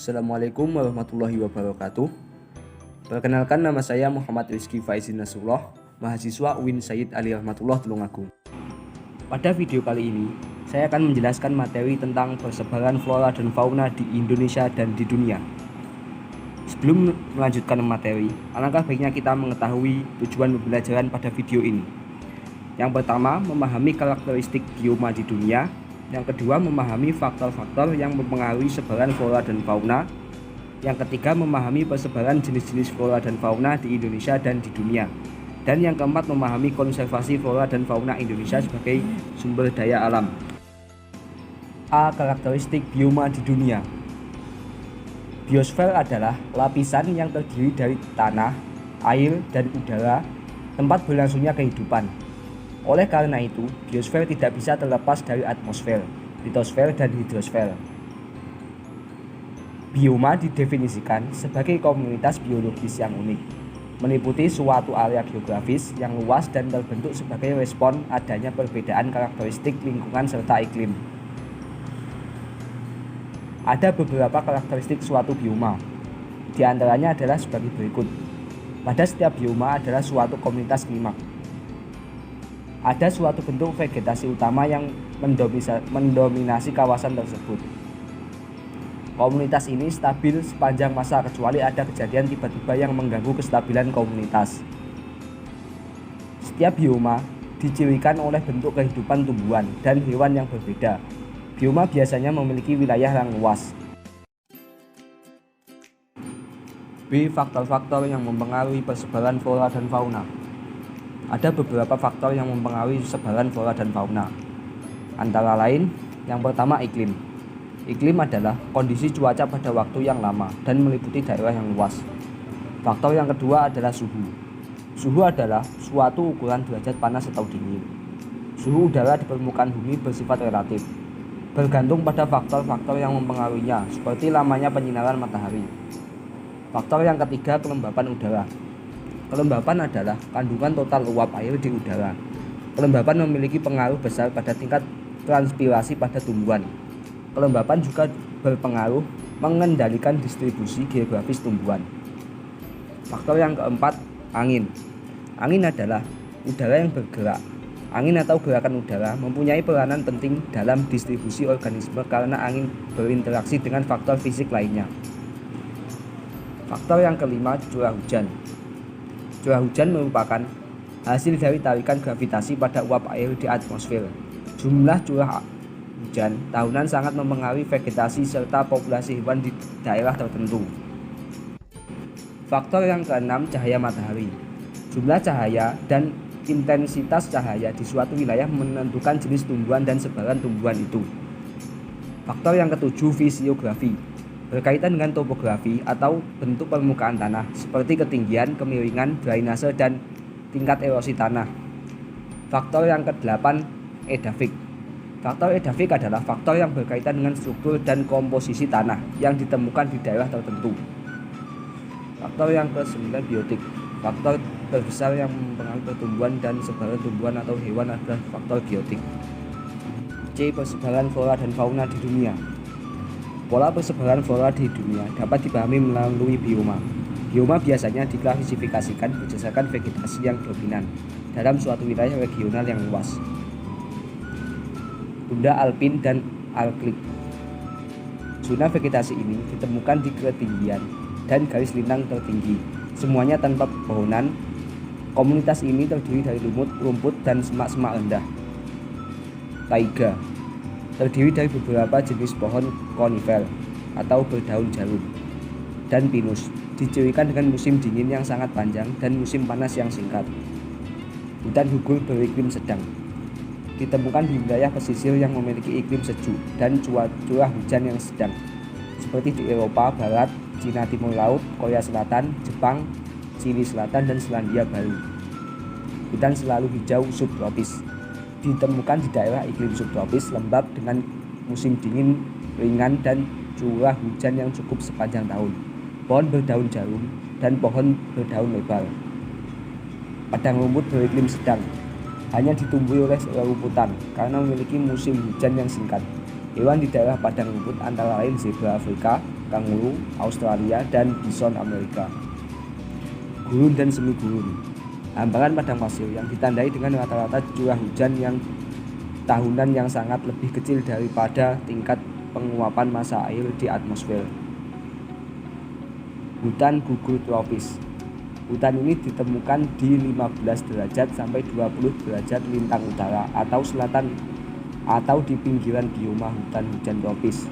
Assalamualaikum warahmatullahi wabarakatuh. Perkenalkan, nama saya Muhammad Rizky Faizin Nasrullah, mahasiswa UIN Sayyid Ali Rahmatullah Tulungagung. Pada video kali ini, saya akan menjelaskan materi tentang persebaran flora dan fauna di Indonesia dan di dunia. Sebelum melanjutkan materi, alangkah baiknya kita mengetahui tujuan pembelajaran pada video ini. Yang pertama, memahami karakteristik bioma di dunia. Yang kedua, memahami faktor-faktor yang mempengaruhi sebaran flora dan fauna. Yang ketiga, memahami persebaran jenis-jenis flora dan fauna di Indonesia dan di dunia. Dan yang keempat, memahami konservasi flora dan fauna Indonesia sebagai sumber daya alam. A. Karakteristik bioma di dunia. Biosfer adalah lapisan yang terdiri dari tanah, air, dan udara, tempat berlangsungnya kehidupan. Oleh karena itu, biosfer tidak bisa terlepas dari atmosfer, litosfer, dan hidrosfer. Bioma didefinisikan sebagai komunitas biologis yang unik, meliputi suatu area geografis yang luas dan terbentuk sebagai respon adanya perbedaan karakteristik lingkungan serta iklim. Ada beberapa karakteristik suatu bioma, di antaranya adalah sebagai berikut. Pada setiap bioma adalah suatu komunitas klimak. Ada suatu bentuk vegetasi utama yang mendominasi kawasan tersebut. Komunitas ini stabil sepanjang masa kecuali ada kejadian tiba-tiba yang mengganggu kestabilan komunitas. Setiap bioma dicirikan oleh bentuk kehidupan tumbuhan dan hewan yang berbeda. Bioma biasanya memiliki wilayah yang luas. B. Faktor-faktor yang mempengaruhi persebaran flora dan fauna. Ada beberapa faktor yang mempengaruhi sebaran flora dan fauna. Antara lain, yang pertama iklim. Iklim adalah kondisi cuaca pada waktu yang lama dan meliputi daerah yang luas. Faktor yang kedua adalah suhu. Suhu adalah suatu ukuran derajat panas atau dingin. Suhu udara di permukaan bumi bersifat relatif, bergantung pada faktor-faktor yang mempengaruhinya, seperti lamanya penyinaran matahari. Faktor yang ketiga, kelembapan udara. Kelembapan adalah kandungan total uap air di udara. Kelembapan memiliki pengaruh besar pada tingkat transpirasi pada tumbuhan. Kelembapan juga berpengaruh mengendalikan distribusi geografis tumbuhan. Faktor yang keempat, angin. Angin adalah udara yang bergerak. Angin atau gerakan udara mempunyai peranan penting dalam distribusi organisme karena angin berinteraksi dengan faktor fisik lainnya. Faktor yang kelima, curah hujan. Curah hujan merupakan hasil dari tarikan gravitasi pada uap air di atmosfer. Jumlah curah hujan tahunan sangat mempengaruhi vegetasi serta populasi hewan di daerah tertentu. Faktor yang keenam, cahaya matahari. Jumlah cahaya dan intensitas cahaya di suatu wilayah menentukan jenis tumbuhan dan sebaran tumbuhan itu. Faktor yang ketujuh, fisiografi. Berkaitan dengan topografi atau bentuk permukaan tanah, seperti ketinggian, kemiringan, drainase, dan tingkat erosi tanah. Faktor yang kedelapan, edafik. Faktor edafik adalah faktor yang berkaitan dengan struktur dan komposisi tanah yang ditemukan di daerah tertentu. Faktor yang ke-9, biotik. Faktor terbesar yang mempengaruhi pertumbuhan dan sebaran tumbuhan atau hewan adalah faktor biotik. C. Persebaran flora dan fauna di dunia. Pola persebaran flora di dunia dapat dipahami melalui bioma. Bioma biasanya diklasifikasikan berdasarkan vegetasi yang dominan dalam suatu wilayah regional yang luas. Tundra alpin dan arktik. Zona vegetasi ini ditemukan di ketinggian dan garis lintang tertinggi, semuanya tanpa pepohonan. Komunitas ini terdiri dari lumut, rumput, dan semak-semak rendah. Taiga terdiri dari beberapa jenis pohon konifer atau berdaun jarum, dan pinus, dicirikan dengan musim dingin yang sangat panjang dan musim panas yang singkat. Hutan gugur beriklim sedang. Ditemukan di wilayah pesisir yang memiliki iklim sejuk dan curah hujan yang sedang, seperti di Eropa Barat, Cina Timur Laut, Korea Selatan, Jepang, Chili Selatan, dan Selandia Baru. Hutan selalu hijau subtropis. Ditemukan di daerah iklim subtropis lembab dengan musim dingin ringan dan curah hujan yang cukup sepanjang tahun. Pohon berdaun jarum dan pohon berdaun lebar. Padang rumput beriklim sedang, hanya ditumbuhi oleh rerumputan karena memiliki musim hujan yang singkat. Hewan di daerah padang rumput antara lain zebra Afrika, kanguru Australia, dan bison Amerika. Gurun dan semi gurun. Hamparan padang pasir yang ditandai dengan rata-rata curah hujan yang tahunan yang sangat lebih kecil daripada tingkat penguapan massa air di atmosfer. Hutan gugur tropis. Hutan ini ditemukan di 15 derajat sampai 20 derajat lintang utara atau selatan atau di pinggiran bioma hutan hujan tropis.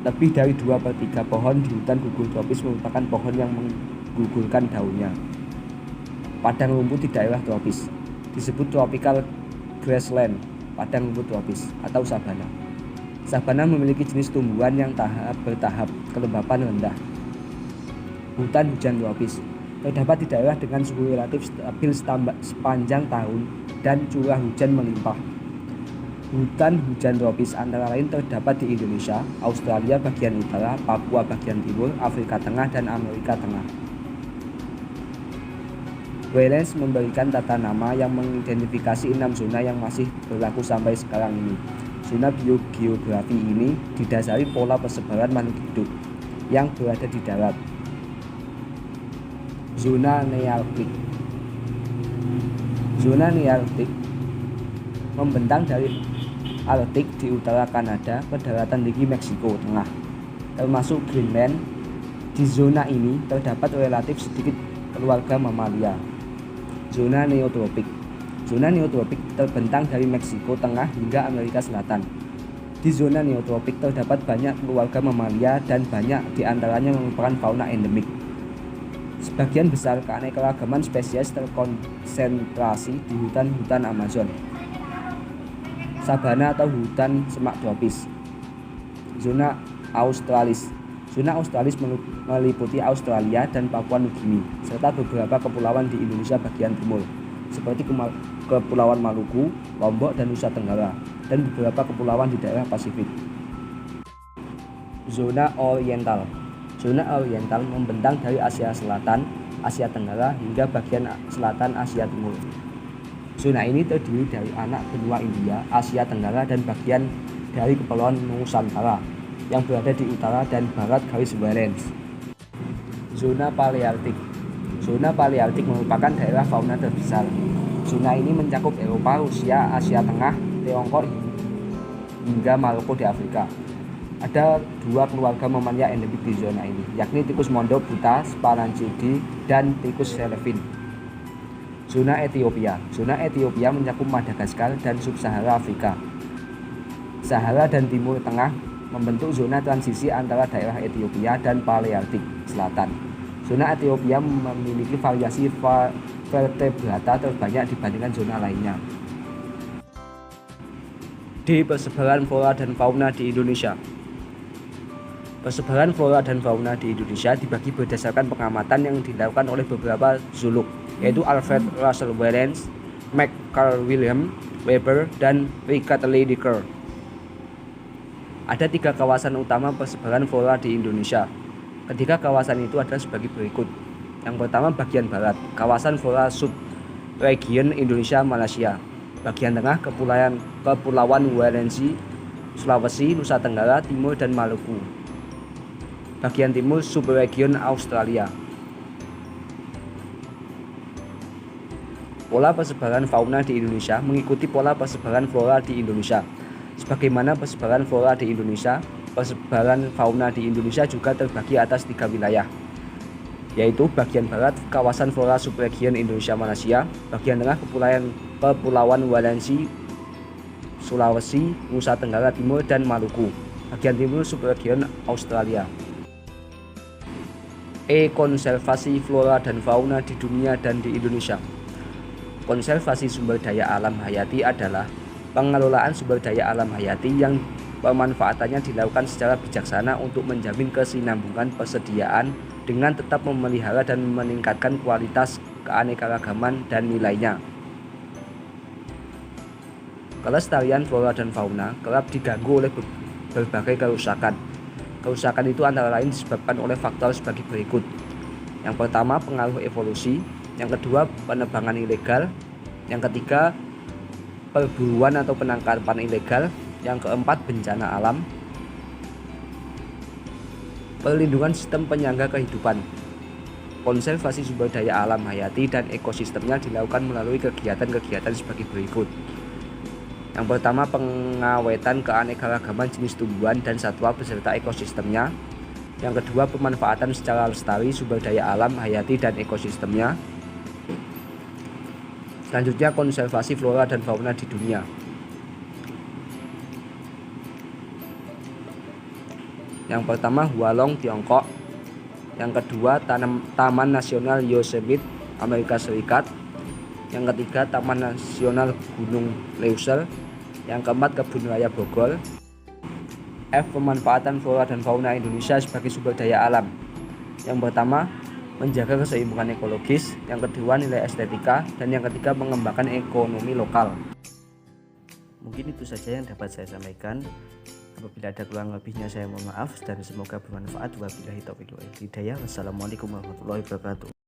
Lebih dari 2/3 pohon di hutan gugur tropis merupakan pohon yang menggugurkan daunnya. Padang rumput di daerah tropis disebut tropical grassland, padang rumput tropis atau sabana. Sabana memiliki jenis tumbuhan yang bertahap kelembapan rendah. Hutan hujan tropis terdapat di daerah dengan suhu relatif stabil sepanjang tahun dan curah hujan melimpah. Hutan hujan tropis antara lain terdapat di Indonesia, Australia bagian utara, Papua bagian timur, Afrika Tengah, dan Amerika Tengah. Wallace memberikan tata nama yang mengidentifikasi 6 zona yang masih berlaku sampai sekarang ini. Zona biogeografi ini didasari pola persebaran makhluk hidup yang berada di darat. Zona Nearktik. Zona Nearktik membentang dari Arktik di utara Kanada ke daratan tinggi Meksiko Tengah, termasuk Greenland. Di zona ini terdapat relatif sedikit keluarga mamalia. Zona neotropik. Zona neotropik terbentang dari Meksiko Tengah hingga Amerika Selatan. Di zona neotropik terdapat banyak keluarga mamalia dan banyak di antaranya merupakan fauna endemik. Sebagian besar keanekaragaman spesies terkonsentrasi di hutan-hutan Amazon, sabana atau hutan semak tropis. Zona Australis. Zona Australis meliputi Australia dan Papua Nugini, serta beberapa kepulauan di Indonesia bagian timur, seperti Kepulauan Maluku, Lombok, dan Nusa Tenggara, dan beberapa kepulauan di daerah Pasifik. Zona Oriental. Zona Oriental membentang dari Asia Selatan, Asia Tenggara, hingga bagian selatan Asia Timur. Zona ini terdiri dari anak benua India, Asia Tenggara, dan bagian dari Kepulauan Nusantara yang berada di utara dan barat garis Wallace. Zona Palearktik. Zona Palearktik merupakan daerah fauna terbesar. Zona ini mencakup Eropa, Rusia, Asia Tengah, Tiongkok, hingga Maroko di Afrika. Ada 2 keluarga mamalia endemik di zona ini, yakni tikus mondo buta, Sparancidi, dan tikus Selevin. Zona Ethiopia. Zona Ethiopia mencakup Madagaskar dan Sub-Sahara Afrika. Sahara dan Timur Tengah membentuk zona transisi antara daerah Ethiopia dan Palearktik Selatan. Zona Ethiopia memiliki variasi vertebrata terbanyak dibandingkan zona lainnya. Di persebaran flora dan fauna di Indonesia. Persebaran flora dan fauna di Indonesia dibagi berdasarkan pengamatan yang dilakukan oleh beberapa zoolog, yaitu Alfred Russel Wallace, Carl Wilhelm Weber, dan Richard Lee Dicker. Ada 3 kawasan utama persebaran flora di Indonesia. Ketiga kawasan itu adalah sebagai berikut. Yang pertama bagian barat, kawasan flora subregion Indonesia Malaysia. Bagian tengah Kepulauan Walensi, Sulawesi, Nusa Tenggara Timur, dan Maluku. Bagian timur subregion Australia. Pola persebaran fauna di Indonesia mengikuti pola persebaran flora di Indonesia. Sebagaimana persebaran flora di Indonesia, persebaran fauna di Indonesia juga terbagi atas 3 wilayah, yaitu bagian barat kawasan flora subregion Indonesia Malaysia, bagian tengah Kepulauan Walensi, Sulawesi, Nusa Tenggara Timur, dan Maluku, bagian timur subregion Australia. Konservasi flora dan fauna di dunia dan di Indonesia. Konservasi sumber daya alam hayati adalah pengelolaan sumber daya alam hayati yang pemanfaatannya dilakukan secara bijaksana untuk menjamin kesinambungan persediaan dengan tetap memelihara dan meningkatkan kualitas keanekaragaman dan nilainya. Kelestarian flora dan fauna kerap diganggu oleh berbagai kerusakan. Kerusakan itu antara lain disebabkan oleh faktor sebagai berikut. Yang pertama, pengaruh evolusi. Yang kedua, penebangan ilegal. Yang ketiga, perburuan atau penangkapan ilegal. Yang keempat, bencana alam. Perlindungan sistem penyangga kehidupan. Konservasi sumber daya alam hayati dan ekosistemnya dilakukan melalui kegiatan-kegiatan sebagai berikut. Yang pertama, pengawetan keanekaragaman jenis tumbuhan dan satwa beserta ekosistemnya. Yang kedua, pemanfaatan secara lestari sumber daya alam hayati dan ekosistemnya. Selanjutnya, konservasi flora dan fauna di dunia. Yang pertama, Hualong, Tiongkok. Yang kedua, Taman Nasional Yosemite, Amerika Serikat. Yang ketiga, Taman Nasional Gunung Leuser. Yang keempat, Kebun Raya Bogor. F. Pemanfaatan flora dan fauna Indonesia sebagai sumber daya alam. Yang pertama, menjaga keseimbangan ekologis. Yang kedua, nilai estetika. Dan yang ketiga, mengembangkan ekonomi lokal. Mungkin itu saja yang dapat saya sampaikan. Apabila ada kurang lebihnya saya mohon maaf dan semoga bermanfaat. Wabillahi taufiq wal hidayah. Wassalamualaikum warahmatullahi wabarakatuh.